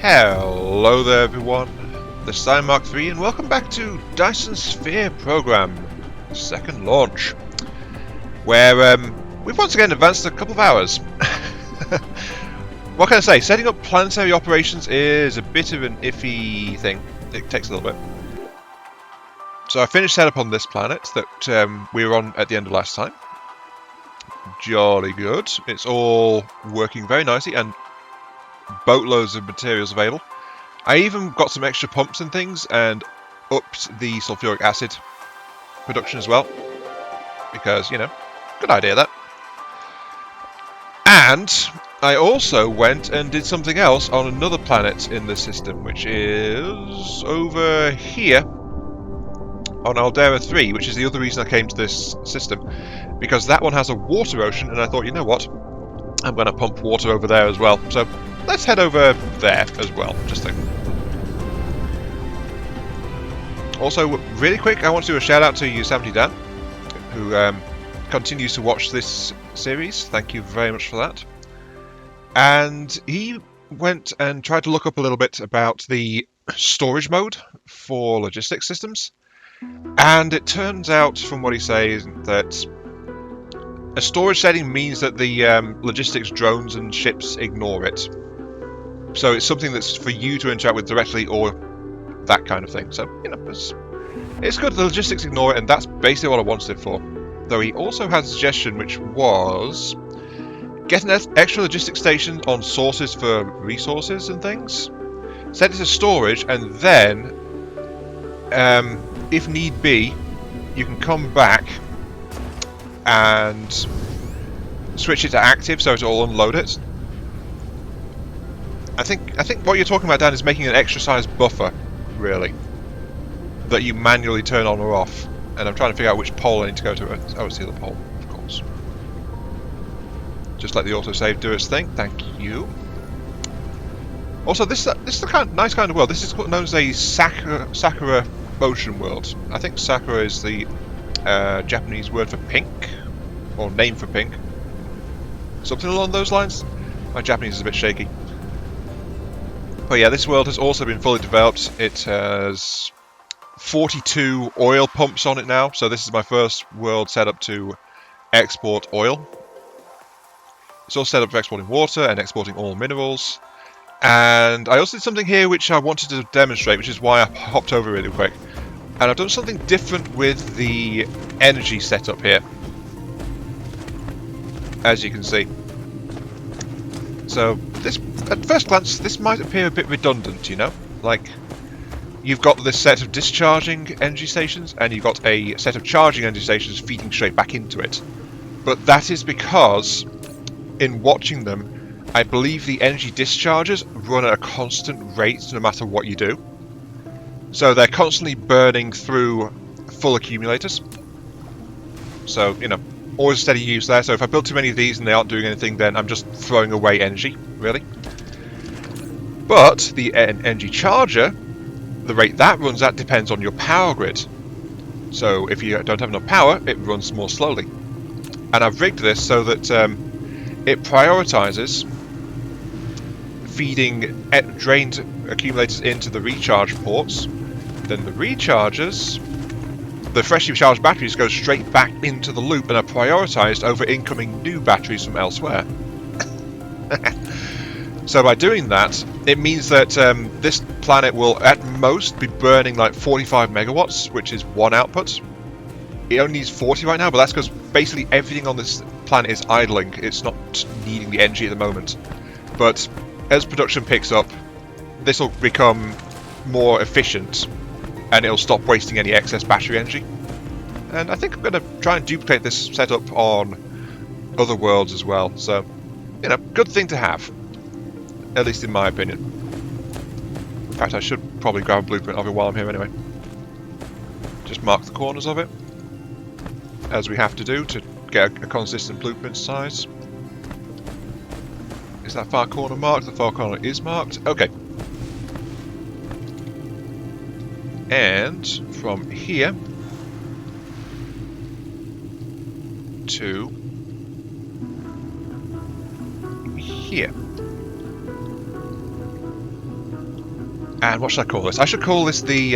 Hello there everyone, this is Mark 3 and welcome back to Dyson Sphere Program, second launch, where we've once again advanced a couple of hours. What can I say, setting up planetary operations is a bit of an iffy thing, it takes a little bit. So I finished setup on this planet that we were on at the end of last time. Jolly good, it's all working very nicely and boatloads of materials available. I even got some extra pumps and things and upped the sulfuric acid production as well. Because, you know, good idea that. And I also went and did something else on another planet in this system, which is over here on Aldera 3, which is the other reason I came to this system. Because that one has a water ocean and I thought, you know what, I'm going to pump water over there as well. So let's head over there as well, just think. Also, really quick, I want to do a shout out to Yosemite Dan, who continues to watch this series. Thank you very much for that. And he went and tried to look up a little bit about the storage mode for logistics systems. And it turns out, from what he says, that a storage setting means that the logistics drones and ships ignore it. So it's something that's for you to interact with directly or that kind of thing. So, you know, it's good. The logistics ignore it, and that's basically what I wanted it for. Though he also had a suggestion, which was get an extra logistics station on sources for resources and things. Set it to storage, and then, if need be, you can come back and switch it to active so it'll unload it. I think what you're talking about, Dan, is making an extra size buffer, really, that you manually turn on or off. And I'm trying to figure out which pole I need to go to. Oh, it's the other pole, of course. Just let the autosave do its thing. Thank you. Also, this is the nice kind of world. This is known as a Sakura ocean world. I think Sakura is the Japanese word for pink, or name for pink. Something along those lines. My Japanese is a bit shaky. But yeah, this world has also been fully developed. It has 42 oil pumps on it now, so this is my first world set up to export oil. It's all set up for exporting water and exporting all minerals. And I also did something here which I wanted to demonstrate, which is why I hopped over really quick. And I've done something different with the energy setup here, as you can see. So this, at first glance, this might appear a bit redundant, you know? Like, you've got this set of discharging energy stations, and you've got a set of charging energy stations feeding straight back into it. But that is because, in watching them, I believe the energy discharges run at a constant rate no matter what you do. So they're constantly burning through full accumulators. So, you know, always steady use there. So if I build too many of these and they aren't doing anything, then I'm just throwing away energy, really. But the energy charger, the rate that runs at depends on your power grid. So if you don't have enough power, it runs more slowly. And I've rigged this so that it prioritizes feeding drained accumulators into the recharge ports. Then the recharges, the freshly charged batteries go straight back into the loop and are prioritized over incoming new batteries from elsewhere. So by doing that, it means that this planet will at most be burning like 45 megawatts, which is one output. It only needs 40 right now, but that's because basically everything on this planet is idling. It's not needing the energy at the moment. But as production picks up, this will become more efficient and it'll stop wasting any excess battery energy. And I think I'm going to try and duplicate this setup on other worlds as well. So, you know, good thing to have. At least in my opinion. In fact, I should probably grab a blueprint of it while I'm here anyway. Just mark the corners of it, as we have to do to get a consistent blueprint size. Is that far corner marked? The far corner is marked. Okay. And from here to here. And what should I call this? I should call this the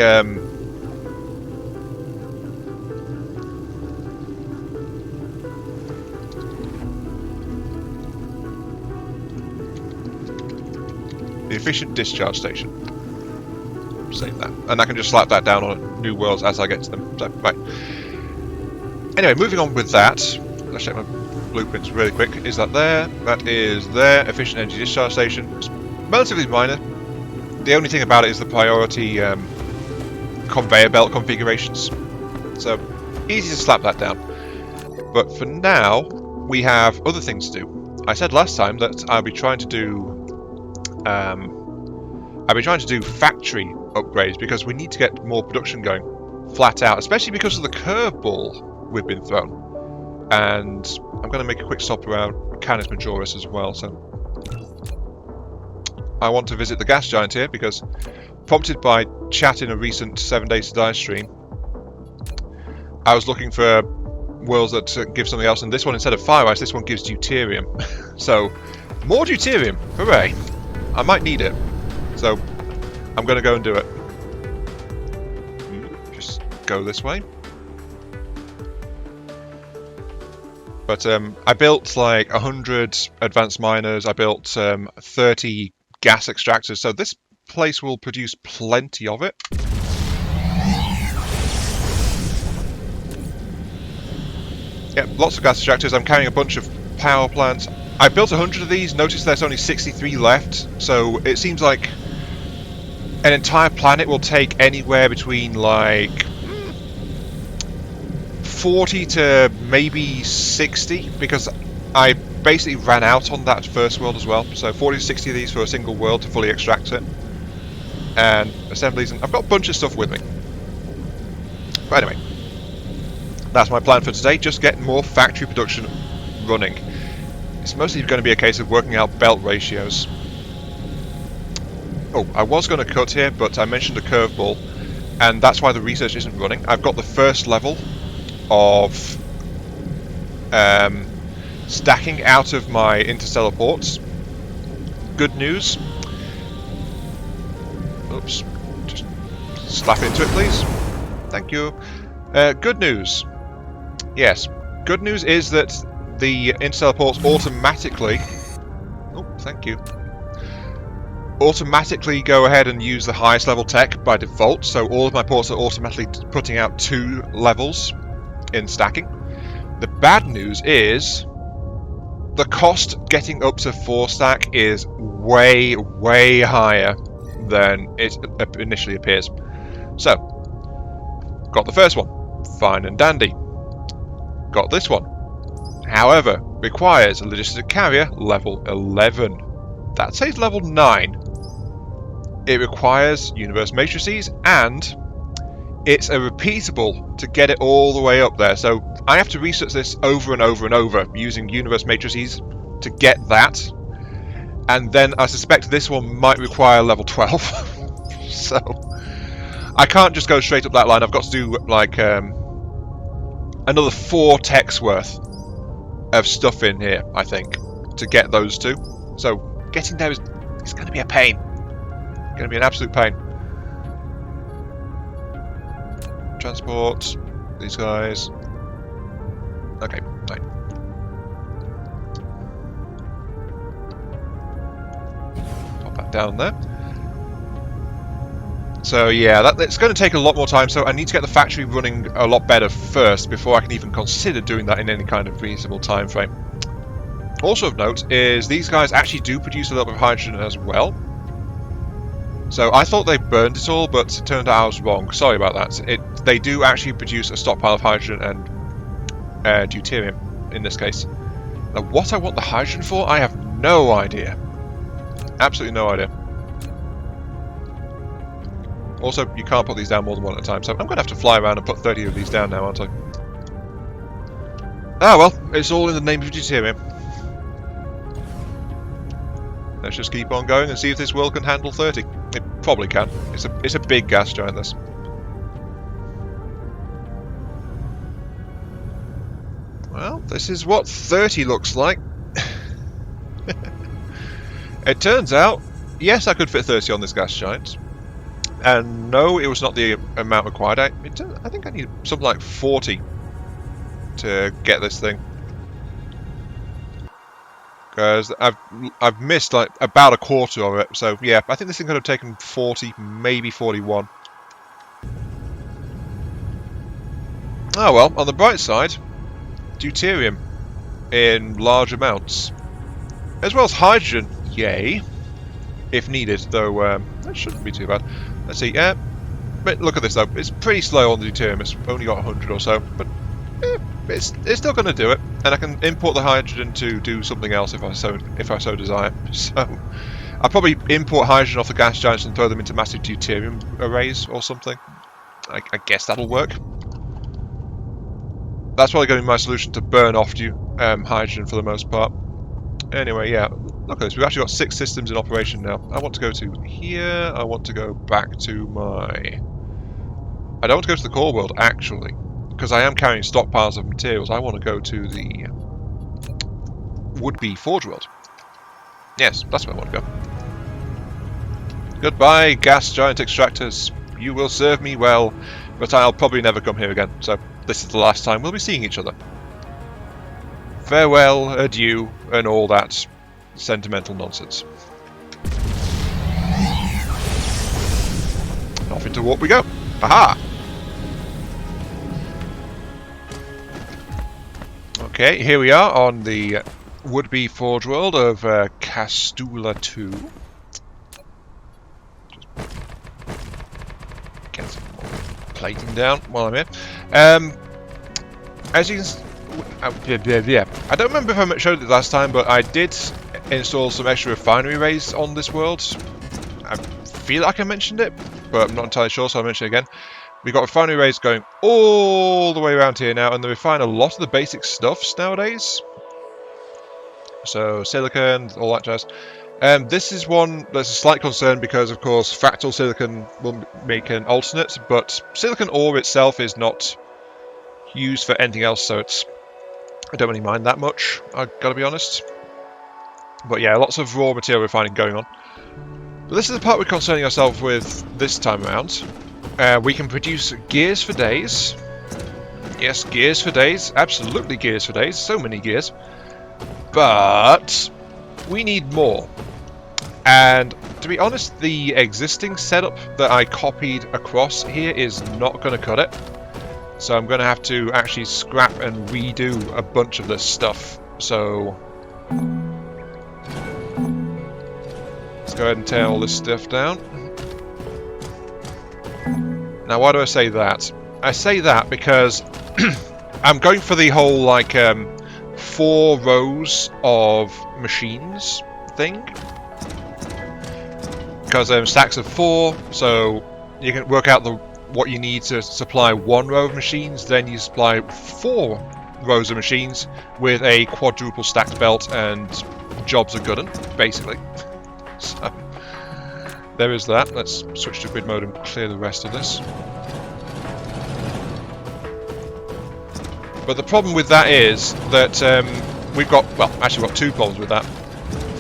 efficient discharge station. Save that. And I can just slap that down on new worlds as I get to them. So, right. Anyway, moving on with that. Let's check my blueprints really quick. Is that there? That is there. Efficient energy discharge station. It's relatively minor. The only thing about it is the priority conveyor belt configurations. So, easy to slap that down. But for now, we have other things to do. I said last time that I'll be trying to do factory upgrades because we need to get more production going flat out, especially because of the curveball we've been thrown. And I'm going to make a quick stop around Canis Majoris as well. So I want to visit the gas giant here because, prompted by chat in a recent 7 Days to Die stream, I was looking for worlds that give something else, and this one, instead of fire ice, this one gives deuterium. So more deuterium, hooray! I might need it, so I'm going to go and do it. Just go this way. But I built like 100 advanced miners, I built 30 gas extractors, so this place will produce plenty of it. Yeah, lots of gas extractors. I'm carrying a bunch of power plants. I built 100 of these, notice there's only 63 left, so it seems like an entire planet will take anywhere between like 40 to maybe 60, because I basically ran out on that first world as well. So 40 to 60 of these for a single world to fully extract it. And assemblies, and I've got a bunch of stuff with me. But anyway, that's my plan for today, just get more factory production running. It's mostly going to be a case of working out belt ratios. Oh, I was going to cut here, but I mentioned a curveball, and that's why the research isn't running. I've got the first level of stacking out of my interstellar ports. Good news. Oops. Just slap into it, please. Thank you. Good news. Yes. Good news is that the interstellar ports automatically... Oh, thank you. Automatically go ahead and use the highest level tech by default, so all of my ports are automatically putting out 2 levels in stacking. The bad news is the cost getting up to 4 stack is way, way higher than it initially appears. So, got the first one, fine and dandy. Got this one. However, requires a logistic carrier level 11. That says level 9. It requires universe matrices, and it's a repeatable to get it all the way up there. So I have to research this over and over and over using universe matrices to get that. And then I suspect this one might require level 12. So I can't just go straight up that line. I've got to do like another 4 techs worth of stuff in here, I think, to get those 2. So getting there is going to be a pain. Going to be an absolute pain. Transport these guys. Okay, right. Pop that down there. So yeah, it's going to take a lot more time, so I need to get the factory running a lot better first before I can even consider doing that in any kind of reasonable time frame. Also of note is these guys actually do produce a little bit of hydrogen as well. So I thought they burned it all, but it turned out I was wrong. Sorry about that. They do actually produce a stockpile of hydrogen and deuterium in this case. Now what I want the hydrogen for, I have no idea. Absolutely no idea. Also, you can't put these down more than 1 at a time, so I'm going to have to fly around and put 30 of these down now, aren't I? Ah well, it's all in the name of deuterium. Let's just keep on going and see if this world can handle 30. It probably can. It's a big gas giant, this. Well, this is what 30 looks like. It turns out, yes, I could fit 30 on this gas giant. And no, it was not the amount required. I think I need something like 40 to get this thing. Because I've missed like about a quarter of it. So yeah, I think this thing could have taken 40, maybe 41. Oh well, on the bright side, deuterium in large amounts. As well as hydrogen, yay. If needed, though that shouldn't be too bad. Let's see, but look at this though, it's pretty slow on the deuterium, it's only got 100 or so, but it's still going to do it, and I can import the hydrogen to do something else if I so desire. So I'll probably import hydrogen off the gas giants and throw them into massive deuterium arrays or something. I guess that'll work. That's probably going to be my solution to burn off hydrogen for the most part. Anyway, yeah, look at this. We've actually got 6 systems in operation now. I want to go to here. I want to go back to my... I don't want to go to the core world, actually, because I am carrying stockpiles of materials. I want to go to the would-be Forge world. Yes, that's where I want to go. Goodbye, gas giant extractors. You will serve me well, but I'll probably never come here again, so this is the last time we'll be seeing each other. Farewell, adieu, and all that sentimental nonsense. Off into warp we go. Aha! Okay, here we are on the would-be Forge world of Castula 2. Just get some more plating down while I'm here. As you can see, yeah, I don't remember if I showed it last time, but I did install some extra refinery arrays on this world. I feel like I mentioned it, but I'm not entirely sure, so I'll mention it again. We've got refinery arrays going all the way around here now, and they refine a lot of the basic stuffs nowadays. So silicon, all that jazz. This is one that's a slight concern because, of course, fractal silicon will make an alternate, but silicon ore itself is not used for anything else, so I don't really mind that much, I've got to be honest. But yeah, lots of raw material refining going on. But this is the part we're concerning ourselves with this time around. We can produce gears for days. Yes, gears for days. Absolutely gears for days. So many gears. But we need more. And to be honest, the existing setup that I copied across here is not going to cut it. So I'm going to have to actually scrap and redo a bunch of this stuff. So let's go ahead and tear all this stuff down. Now, why do I say that? I say that because I'm going for the whole, like, 4 rows of machines thing. Because stacks of 4, so you can work out what you need to supply 1 row of machines, then you supply 4 rows of machines with a quadruple stacked belt, and jobs are good, basically. So there is that. Let's switch to grid mode and clear the rest of this. But the problem with that is that we've got, well, actually we've got 2 problems with that.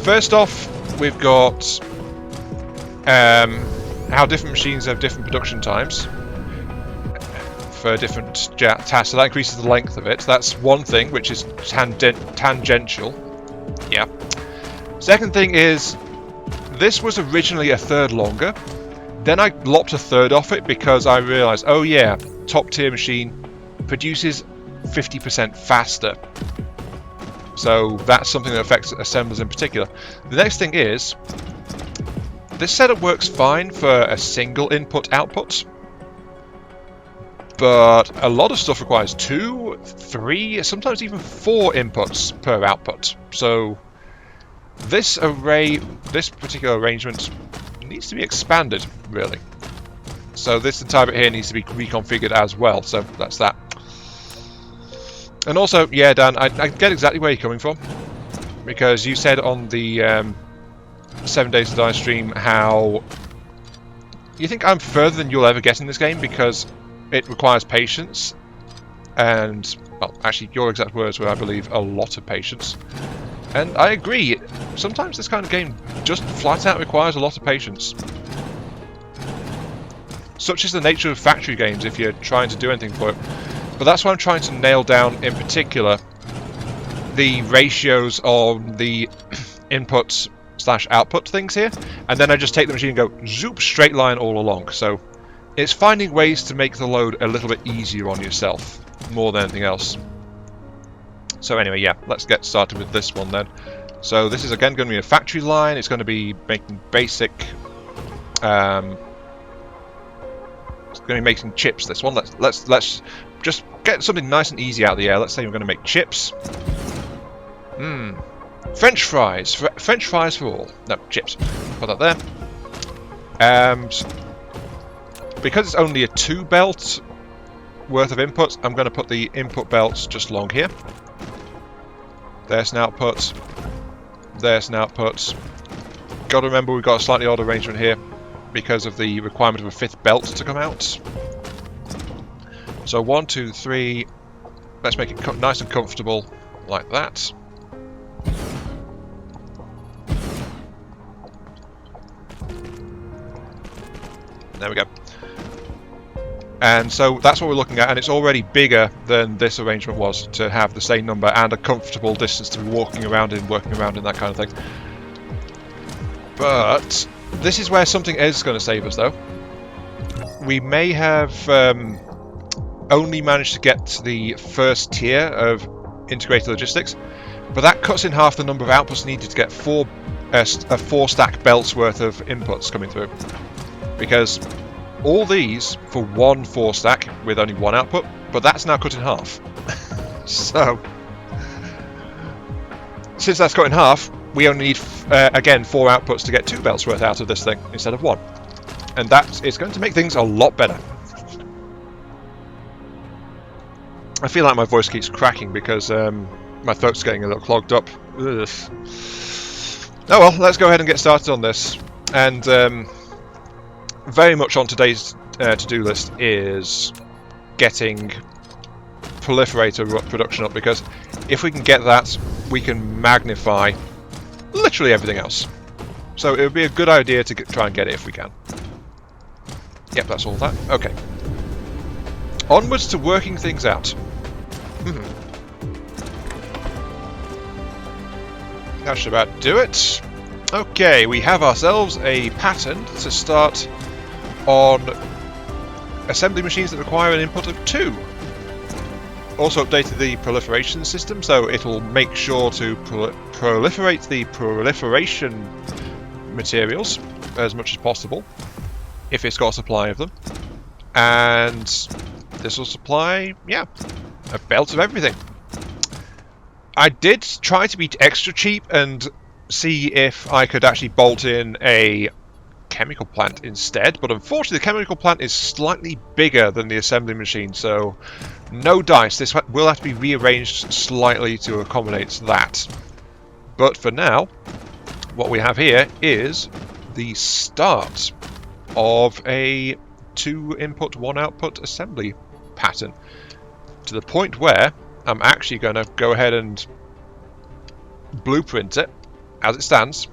First off, we've got how different machines have different production times for different tasks, so that increases the length of it. That's one thing, which is tangential. Yeah. Second thing is, this was originally a third longer. Then I lopped a third off it because I realised, oh yeah, top tier machine produces 50% faster. So that's something that affects assemblers in particular. The next thing is, this setup works fine for a single input output, but a lot of stuff requires 2, 3, sometimes even 4 inputs per output. So this particular arrangement needs to be expanded, really. So this entire bit here needs to be reconfigured as well, so that's that. And also, yeah, Dan, I get exactly where you're coming from, because you said on the 7 Days to Die stream how you think I'm further than you'll ever get in this game because it requires patience, and, well, actually your exact words were, I believe, a lot of patience. And I agree, sometimes this kind of game just flat out requires a lot of patience. Such is the nature of factory games if you're trying to do anything for it. But that's what I'm trying to nail down in particular, the ratios of the inputs / output things here, and then I just take the machine and go zoop, straight line all along. So it's finding ways to make the load a little bit easier on yourself more than anything else. So anyway, yeah, let's get started with this one then. So this is again going to be a factory line. It's going to be making basic it's going to be making chips, this one. Let's just get something nice and easy out of the air. Let's say we're going to make chips. French fries. French fries for all. No, chips. Put that there. Because it's only a 2 belt worth of inputs, I'm going to put the input belts just along here. There's an output. There's an output. Got to remember we've got a slightly odd arrangement here because of the requirement of a 5th belt to come out. So 1, 2, 3. Let's make it nice and comfortable like that. There we go. And so that's what we're looking at, and it's already bigger than this arrangement was, to have the same number and a comfortable distance to be walking around in, working around in, that kind of thing. But this is where something is going to save us, though. We may have only managed to get to the first tier of integrated logistics, but that cuts in half the number of outputs needed to get 4 stack belts worth of inputs coming through. Because all these for 1 4 stack with only 1 output, but that's now cut in half. So, since that's cut in half, we only need, again, 4 outputs to get 2 belts worth out of this thing instead of 1. And it's going to make things a lot better. I feel like my voice keeps cracking because my throat's getting a little clogged up. Ugh. Oh well, let's go ahead and get started on this. And very much on today's to-do list is getting proliferator production up, because if we can get that, we can magnify literally everything else. So it would be a good idea to try and get it if we can. Yep, that's all that. Okay. Onwards to working things out. That should about do it. Okay, we have ourselves a pattern to start on assembly machines that require an input of 2. Also updated the proliferation system, so it'll make sure to proliferate the proliferation materials as much as possible, if it's got a supply of them. And this will supply, yeah, a belt of everything. I did try to be extra cheap and see if I could actually bolt in a chemical plant instead, but unfortunately the chemical plant is slightly bigger than the assembly machine, so no dice. This will have to be rearranged slightly to accommodate that. But for now, what we have here is the start of a 2 input 1 output assembly pattern, to the point where I'm actually going to go ahead and blueprint it as it stands,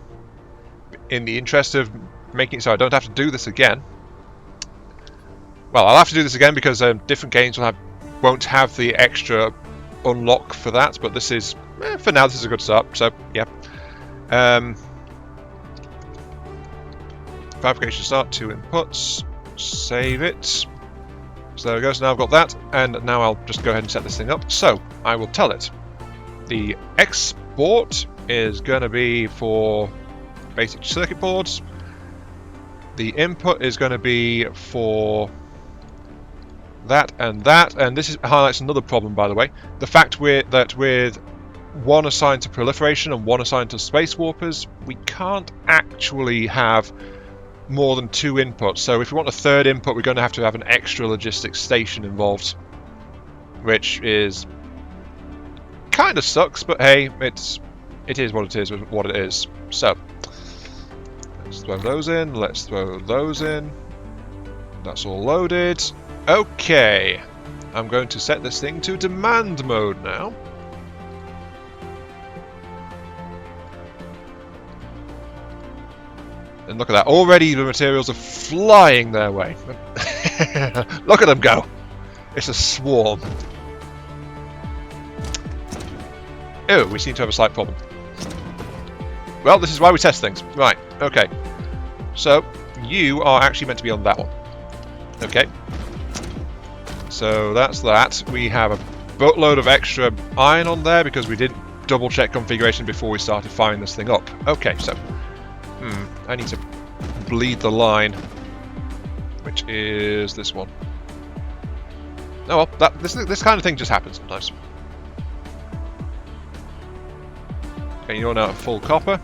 in the interest of making it so I don't have to do this again. Well, I'll have to do this again because different games won't have the extra unlock for that, but this is, for now, this is a good start. So, yeah. Fabrication start, 2 inputs, save it. So there we go, so now I've got that, and now I'll just go ahead and set this thing up. So, I will tell it. The export is going to be for basic circuit boards. The input is going to be for that, and this highlights another problem, by the way. The fact that with 1 assigned to proliferation and 1 assigned to space warpers, we can't actually have more than 2 inputs. So if we want a 3rd input, we're going to have an extra logistics station involved, which is kind of sucks, but hey, it is what it is. So let's throw those in. Let's throw those in. That's all loaded. Okay, I'm going to set this thing to demand mode now. And look at that, already the materials are flying their way. Look at them go! It's a swarm. Oh, we seem to have a slight problem. Well, this is why we test things. Right, okay. So, you are actually meant to be on that one. Okay. So, that's that. We have a boatload of extra iron on there because we didn't double check configuration before we started firing this thing up. Okay, so... I need to bleed the line, which is this one. Oh well, this kind of thing just happens sometimes. Okay, you're now at full copper.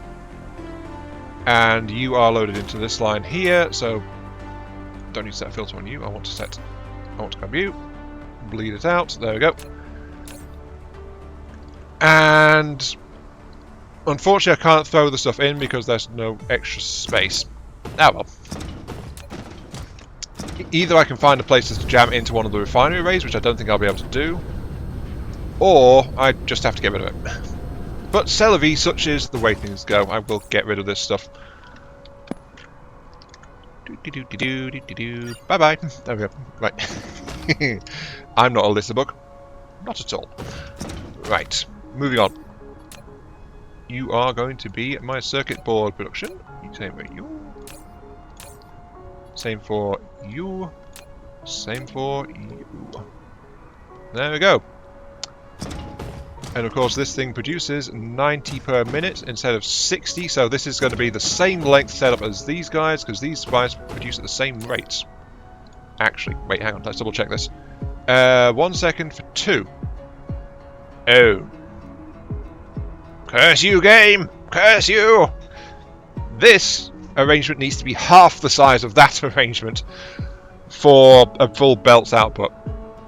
And you are loaded into this line here, so don't need to set a filter on you. I want to grab you, bleed it out. There we go. And unfortunately, I can't throw the stuff in because there's no extra space. Ah well. Either I can find a place to jam it into one of the refinery arrays, which I don't think I'll be able to do, or I just have to get rid of it. But c'est la vie, such is the way things go. I will get rid of this stuff. Bye bye. There we go. Right. I'm not a litter bug. Not at all. Right. Moving on. You are going to be my circuit board production. Same for you. Same for you. Same for you. There we go. And of course this thing produces 90 per minute instead of 60, so this is going to be the same length setup as these guys, because these guys produce at the same rates. Actually, wait, hang on, let's double check this. 1 second for 2. Oh. Curse you, game! Curse you! This arrangement needs to be half the size of that arrangement for a full belts output.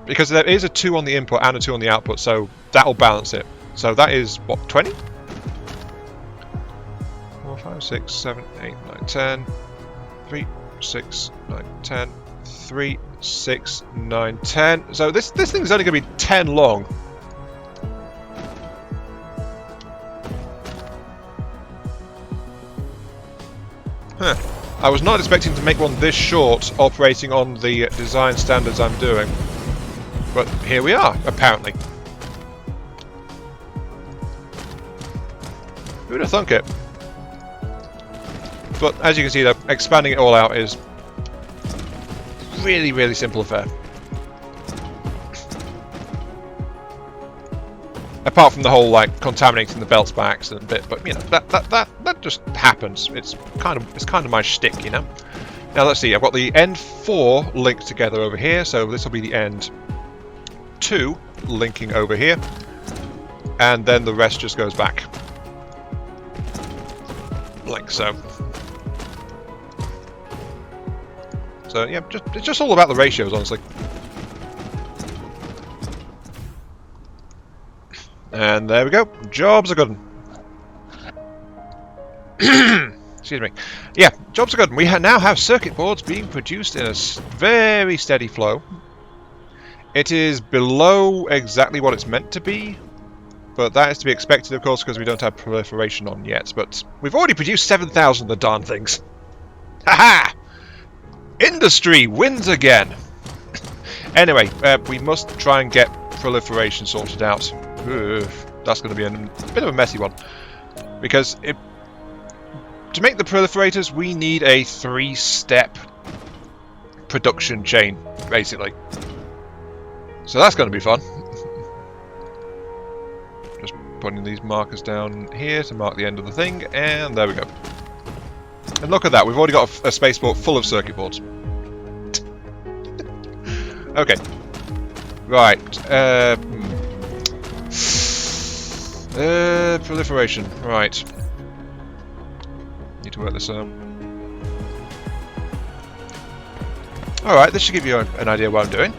Because there is a 2 on the input and a 2 on the output, so that'll balance it. So that is, what, 20? 4, 5, 6, 7, 8, 9, 10. 3, 6, 9, 10. 3, 6, 9, 10. So this thing's only going to be 10 long. Huh. I was not expecting to make one this short operating on the design standards I'm doing. But here we are, apparently. Who'd have thunk it? But as you can see, though, expanding it all out is really, really simple affair. Apart from the whole contaminating the belts by accident bit, but you know that just happens. It's kind of my shtick, you know. Now let's see. I've got the end 4 linked together over here, so this will be the end 2 linking over here, and then the rest just goes back like so. So yeah, it's just all about the ratios, honestly. And there we go. Jobs are good. Excuse me. Yeah, jobs are good. We now have circuit boards being produced in a very steady flow. It is below exactly what it's meant to be, but that is to be expected, of course, because we don't have proliferation on yet. But we've already produced 7,000 of the darn things. Haha! Industry wins again! Anyway, we must try and get proliferation sorted out. That's going to be a bit of a messy one. Because to make the proliferators, we need a 3-step production chain, basically. So that's going to be fun. Just putting these markers down here to mark the end of the thing, and there we go. And look at that, we've already got a spaceport full of circuit boards. Okay. Right. Proliferation. Right. Need to work this out. Alright, this should give you an idea of what I'm doing.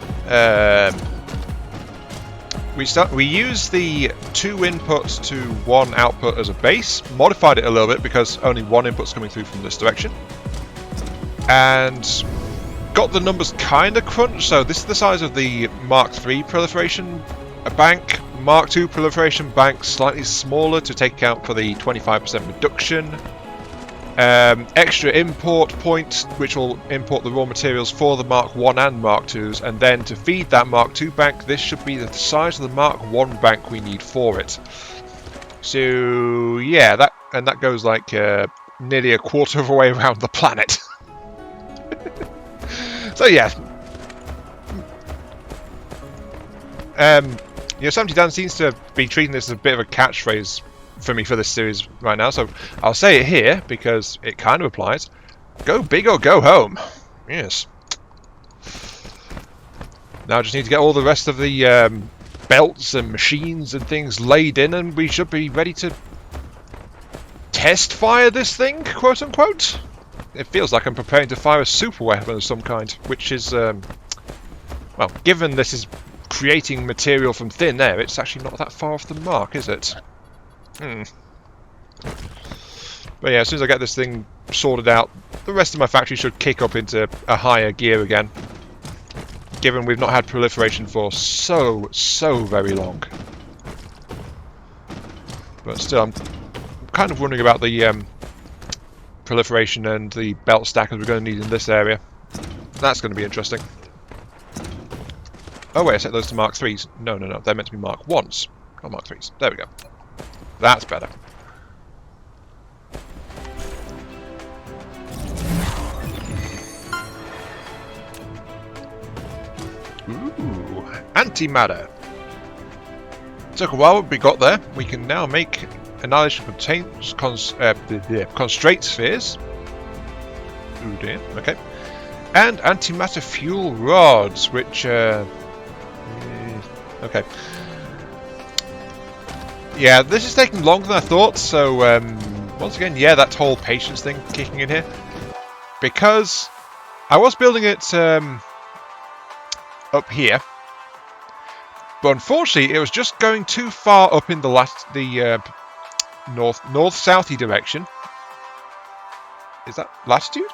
We use the 2 inputs to 1 output as a base, modified it a little bit because only 1 input's coming through from this direction, and got the numbers kind of crunched. So this is the size of the Mark III proliferation bank. Mark II proliferation bank slightly smaller to take account for the 25% reduction. extra import point, which will import the raw materials for the Mark 1 and Mark 2s, and then to feed that Mark 2 bank, this should be the size of the Mark 1 bank we need for it. So yeah, that goes like nearly a quarter of a way around the planet. So yeah. Yosemite Dan seems to be treating this as a bit of a catchphrase for me for this series right now, so I'll say it here because it kind of applies. Go big or go home. Yes. Now I just need to get all the rest of the belts and machines and things laid in, and we should be ready to test fire this thing, quote unquote. It feels like I'm preparing to fire a super weapon of some kind, which is, well, given this is creating material from thin air, it's actually not that far off the mark, is it? But yeah, as soon as I get this thing sorted out, the rest of my factory should kick up into a higher gear again. Given we've not had proliferation for so very long. But still, I'm kind of wondering about the proliferation and the belt stackers we're going to need in this area. That's going to be interesting. Oh wait, I set those to Mark 3s. No, they're meant to be Mark 1s, not Mark 3s. There we go. That's better. Ooh, antimatter. Took a while, but we got there. We can now make annihilation constraint spheres. Ooh dear, okay. And antimatter fuel rods, which okay. Yeah, this is taking longer than I thought, so once again, yeah, that whole patience thing kicking in here. Because I was building it up here, but unfortunately it was just going too far up in the north-southy direction. Is that latitude?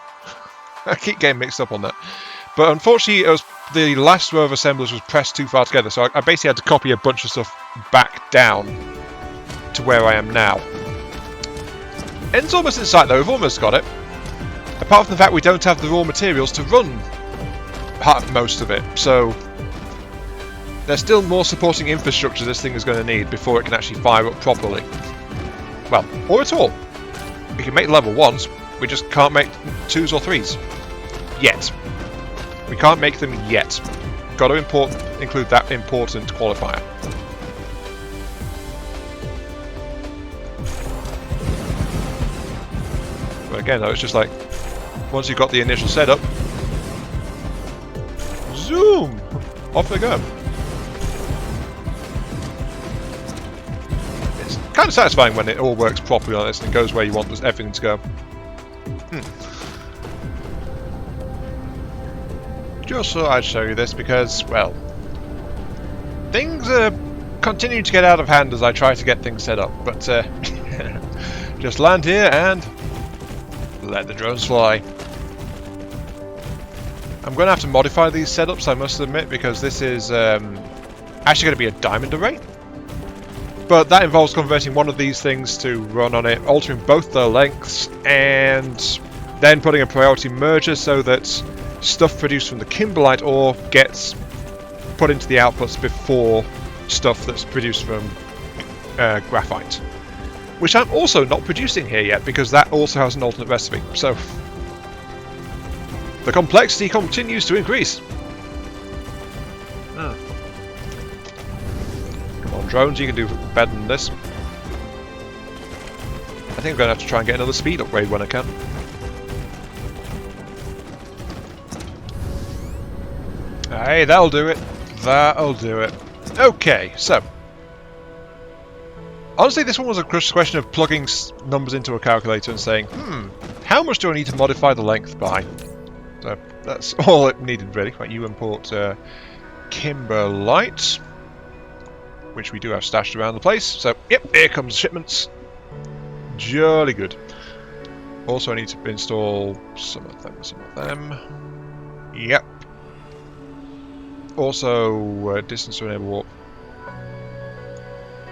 I keep getting mixed up on that. But unfortunately, it was the last row of assemblers was pressed too far together, so I basically had to copy a bunch of stuff back down to where I am now. End's almost in sight though, we've almost got it. Apart from the fact we don't have the raw materials to run most of it, so there's still more supporting infrastructure this thing is going to need before it can actually fire up properly. Well, or at all. We can make level 1s, we just can't make 2s or 3s. Yet. We can't make them yet. Got to include that important qualifier. But again though, it's just like, once you've got the initial setup, zoom! Off they go. It's kind of satisfying when it all works properly on this and goes where you want everything to go. Just thought I'd show you this because, well, things are continuing to get out of hand as I try to get things set up, but just land here and let the drones fly. I'm going to have to modify these setups, I must admit, because this is actually going to be a diamond array. But that involves converting one of these things to run on it, altering both their lengths, and then putting a priority merger so that stuff produced from the kimberlite ore gets put into the outputs before stuff that's produced from graphite. Which I'm also not producing here yet, because that also has an alternate recipe. So the complexity continues to increase. Come on, drones, you can do better than this. I think I'm going to have to try and get another speed upgrade when I can. Hey, that'll do it. That'll do it. Okay, so honestly, this one was a question of plugging numbers into a calculator and saying, how much do I need to modify the length by? So that's all it needed, really. Right, you import kimberlite, which we do have stashed around the place. So, yep, here comes shipments. Jolly good. Also, I need to install some of them. Yep. Also, distance to enable warp.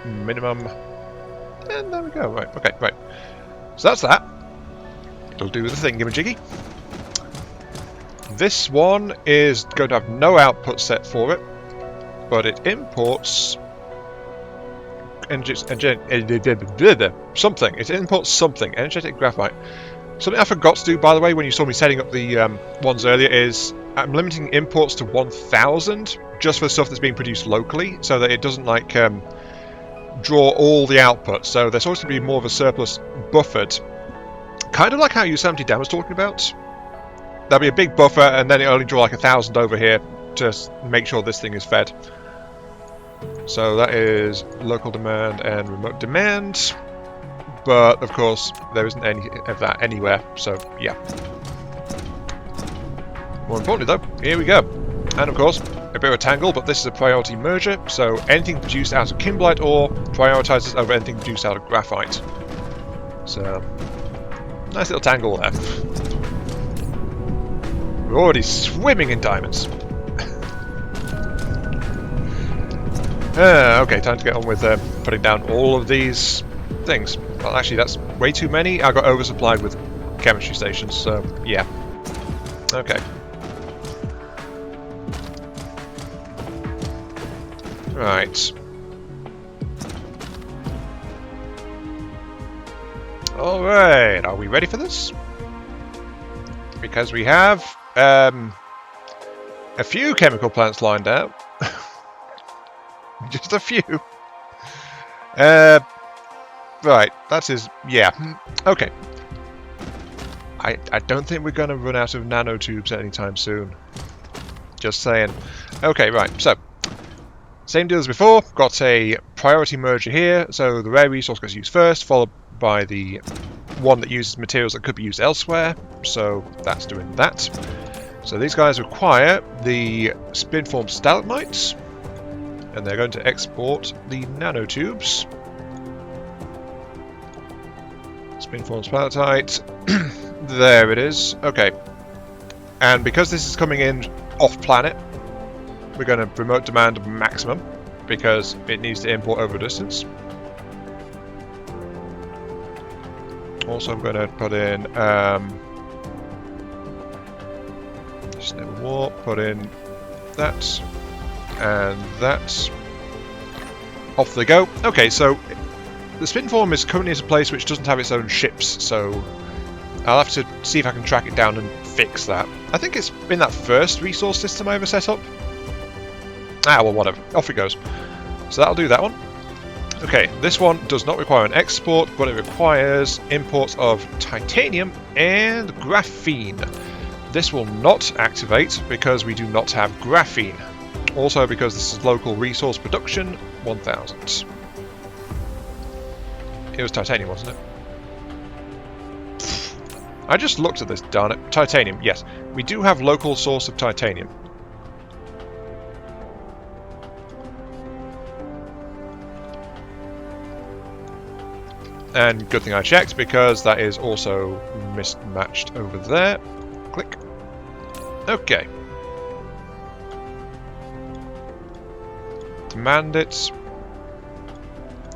Minimum. And there we go. Right, okay, right. So that's that. It'll do the thingamajiggy. This one is going to have no output set for it, but it imports something. It imports something. Energetic graphite. Something I forgot to do, by the way, when you saw me setting up the ones earlier, is I'm limiting imports to 1,000 just for stuff that's being produced locally, so that it doesn't like draw all the output. So there's supposed to be more of a surplus buffered, kind of like how Yosemite Dam was talking about. There'll be a big buffer, and then it only draw like 1,000 over here to make sure this thing is fed. So that is local demand and remote demand. But, of course, there isn't any of that anywhere, so, yeah. More importantly, though, here we go. And, of course, a bit of a tangle, but this is a priority merger, so anything produced out of kimberlite ore prioritizes over anything produced out of graphite. So, nice little tangle there. We're already swimming in diamonds. Okay, time to get on with putting down all of these things. Well, actually, that's way too many. I got oversupplied with chemistry stations, so yeah. Okay. Right. Alright, are we ready for this? Because we have a few chemical plants lined out. Just a few. Right, that is... yeah. Okay. I don't think we're going to run out of nanotubes anytime soon. Just saying. Okay, right, so... same deal as before. Got a priority merger here, so the rare resource gets used first, followed by the one that uses materials that could be used elsewhere. So that's doing that. So these guys require the spin-formed stalagmites, and they're going to export the nanotubes. Spin-formed stalactite. There it is. Okay. And because this is coming in off-planet, we're going to remote demand maximum, because it needs to import over distance. Also, I'm going to put in just never warp, put in that and that. Off they go. Okay, so the spin form is currently at a place which doesn't have its own ships, so I'll have to see if I can track it down and fix that. I think it's in that first resource system I ever set up. Ah, well, whatever. Off it goes. So that'll do that one. Okay, this one does not require an export, but it requires imports of titanium and graphene. This will not activate because we do not have graphene. Also because this is local resource production, 1,000. It was titanium, wasn't it? I just looked at this, darn it. Titanium, yes. We do have local source of titanium. And good thing I checked, because that is also mismatched over there. Click. Okay. Demand it.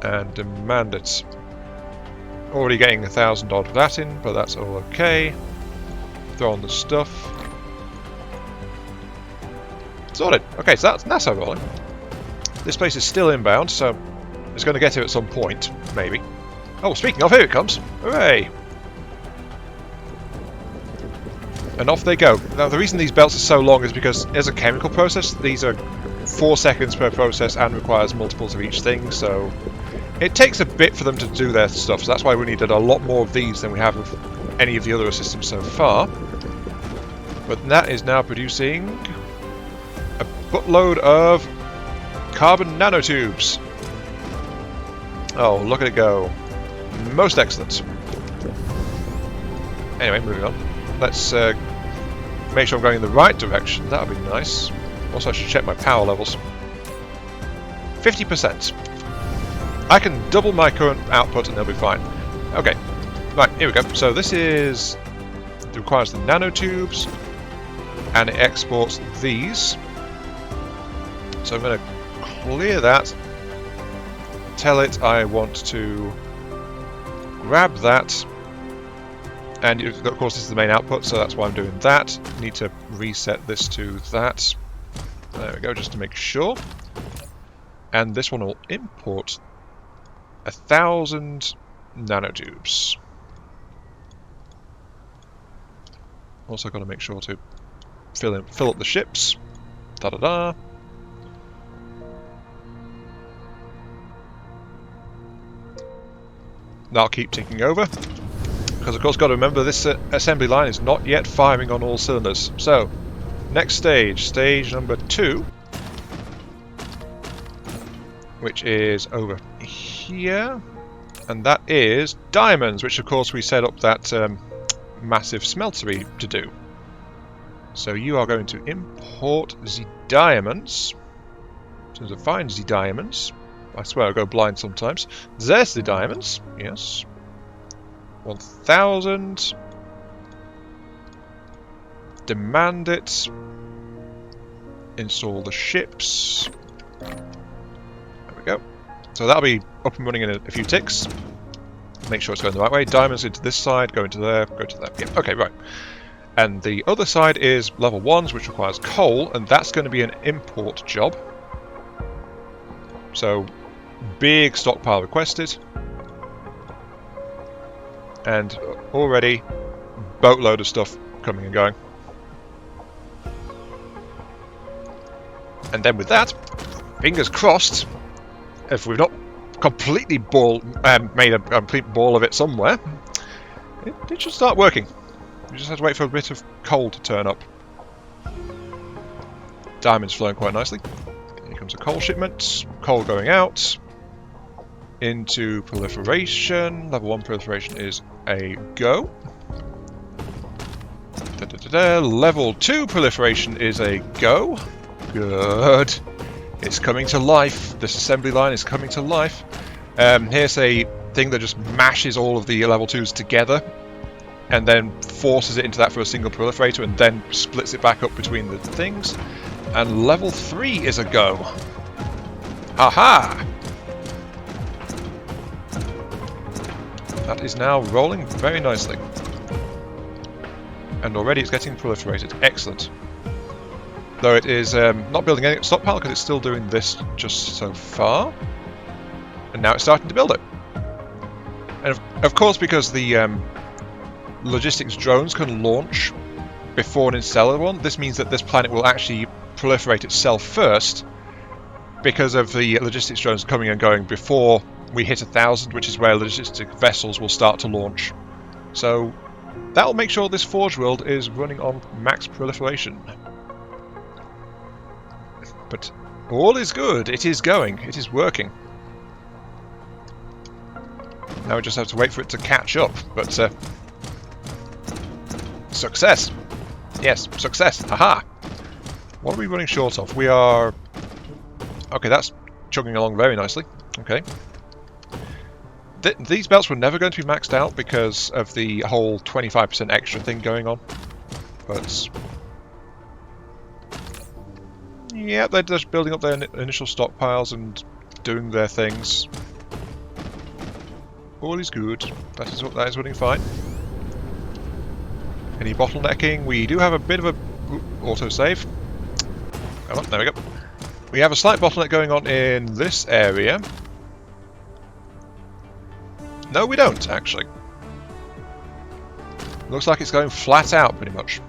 And demand it. Already getting 1,000 odd of that in, but that's all okay. Throw on the stuff. Sorted. Okay, so that's how rolling. This place is still inbound, so it's going to get here at some point, maybe. Oh, speaking of, here it comes. Hooray! And off they go. Now, the reason these belts are so long is because, as a chemical process, these are 4 seconds per process and requires multiples of each thing, so it takes a bit for them to do their stuff, so that's why we needed a lot more of these than we have of any of the other systems so far. But that is now producing a buttload of carbon nanotubes. Oh, look at it go. Most excellent. Anyway, moving on. Let's make sure I'm going in the right direction. That would be nice. Also, I should check my power levels. 50%. I can double my current output and they'll be fine. Okay. Right, here we go. So this is... it requires the nanotubes, and it exports these. So I'm going to clear that. Tell it I want to grab that And of course this is the main output, so that's why I'm doing that. Need to reset this to that. There we go, just to make sure. And this one will import 1,000 nanotubes. Also got to make sure to fill up the ships. Da-da-da. That'll keep ticking over. Because of course got to remember this assembly line is not yet firing on all cylinders. So, next stage, stage number 2. Which is over here. And that is diamonds, which of course we set up that massive smeltery to do. So you are going to import the diamonds. So to find the diamonds. I swear I go blind sometimes. There's the diamonds. Yes. 1,000. Demand it. Install the ships. There we go. So that'll be up and running in a few ticks. Make sure it's going the right way. Diamonds into this side, go into there, go to there. Yeah, okay, right. And the other side is level 1s, which requires coal, and that's going to be an import job. So, big stockpile requested. And already, boatload of stuff coming and going. And then with that, fingers crossed, if we've not completely made a complete ball of it somewhere, it should start working. We just have to wait for a bit of coal to turn up. Diamonds flowing quite nicely. Here comes a coal shipment. Coal going out. Into proliferation. Level 1 proliferation is a go. Level 2 proliferation is a go. Good. It's coming to life. This assembly line is coming to life. Here's a thing that just mashes all of the level 2s together and then forces it into that for a single proliferator and then splits it back up between the things. And level 3 is a go. Aha! That is now rolling very nicely. And already it's getting proliferated. Excellent. Though it is not building any stockpile because it's still doing this just so far. And now it's starting to build it. And of course, because the logistics drones can launch before an interstellar one, this means that this planet will actually proliferate itself first because of the logistics drones coming and going before we hit 1,000, which is where logistic vessels will start to launch. So that will make sure this Forge world is running on max proliferation. But all is good. It is going. It is working. Now we just have to wait for it to catch up. But success. Yes, success. Aha. What are we running short of? We are... Okay, that's chugging along very nicely. Okay. These belts were never going to be maxed out because of the whole 25% extra thing going on. But... yeah, they're just building up their initial stockpiles and doing their things. All is good. That is running fine. Any bottlenecking? We do have a bit of a autosave. Come on, there we go. We have a slight bottleneck going on in this area. No, we don't, actually. Looks like it's going flat out, pretty much.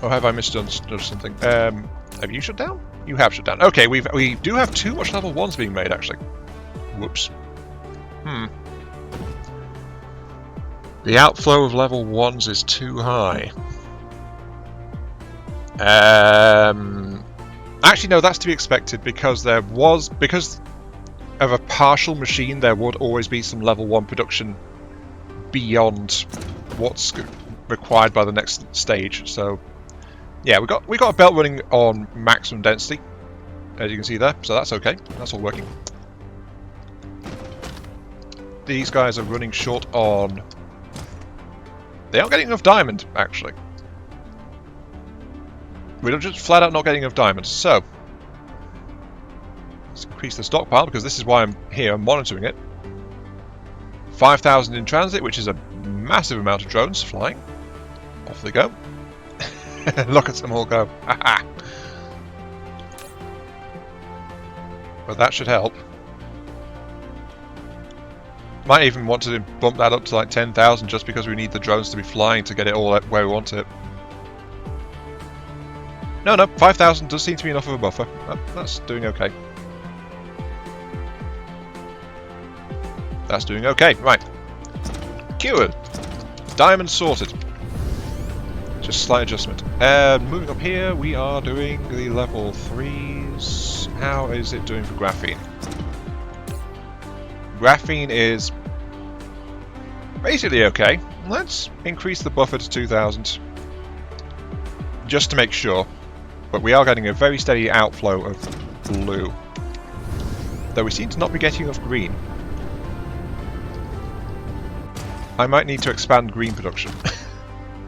Or have I misunderstood something? Have you shut down? You have shut down. Okay, we do have too much level 1s being made, actually. Whoops. The outflow of level 1s is too high. Actually, no, that's to be expected because because of a partial machine, there would always be some level 1 production beyond what's required by the next stage. So, yeah, we got a belt running on maximum density, as you can see there. So that's okay. That's all working. These guys are running short on... They aren't getting enough diamond, actually. We're just flat out not getting enough diamonds. So, let's increase the stockpile because this is why I'm here monitoring it. 5,000 in transit, which is a massive amount of drones flying. Off they go. Look at them all go. But that should help. Might even want to bump that up to like 10,000 just because we need the drones to be flying to get it all where we want it. No, 5,000 does seem to be enough of a buffer. That's doing okay. That's doing okay. Right. Cured. Diamond sorted. Just slight adjustment. Moving up here, we are doing the level 3s. How is it doing for graphene? Graphene is basically okay. Let's increase the buffer to 2,000. Just to make sure. But we are getting a very steady outflow of blue. Though we seem to not be getting enough green. I might need to expand green production.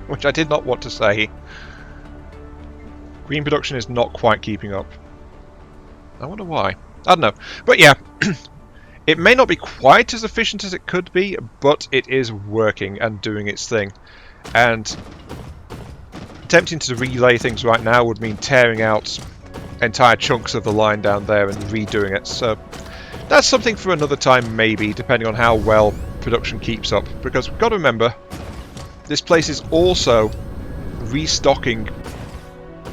Which I did not want to say. Green production is not quite keeping up. I wonder why. I don't know. But yeah, it may not be quite as efficient as it could be, but it is working and doing its thing. And attempting to relay things right now would mean tearing out entire chunks of the line down there and redoing it. So that's something for another time maybe, depending on how well production keeps up. Because we've got to remember, this place is also restocking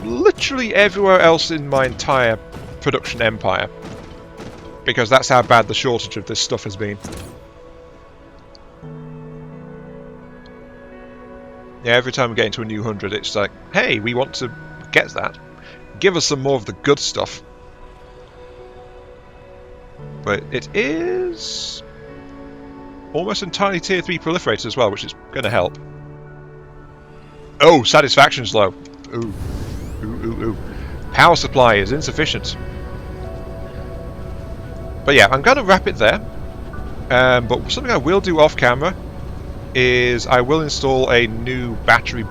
literally everywhere else in my entire production empire. Because that's how bad the shortage of this stuff has been. Yeah, every time we get into a new 100, it's like, hey, we want to get that. Give us some more of the good stuff. But it is almost entirely tier 3 proliferated as well, which is going to help. Oh, satisfaction's low. Ooh. Ooh. Power supply is insufficient. But yeah, I'm going to wrap it there. But something I will do off camera is I will install a new battery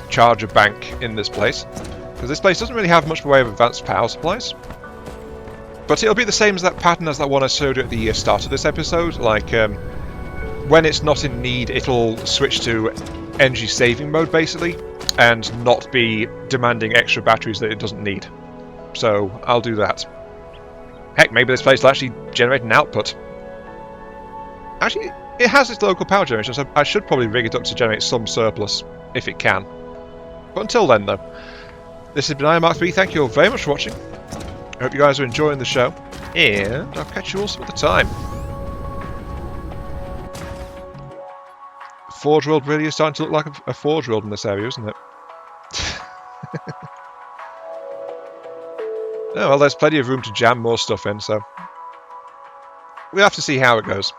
charger bank in this place. Because this place doesn't really have much by way of advanced power supplies. But it'll be the same as that pattern as that one I showed you at the start of this episode. Like, when it's not in need, it'll switch to energy saving mode, basically. And not be demanding extra batteries that it doesn't need. So, I'll do that. Heck, maybe this place will actually generate an output. Actually, it has its local power generation, so I should probably rig it up to generate some surplus, if it can. But until then, though, this has been IronMark3. Thank you all very much for watching. I hope you guys are enjoying the show, and I'll catch you all some other time. Forge World really is starting to look like a Forge World in this area, isn't it? Oh, well, there's plenty of room to jam more stuff in, so we'll have to see how it goes.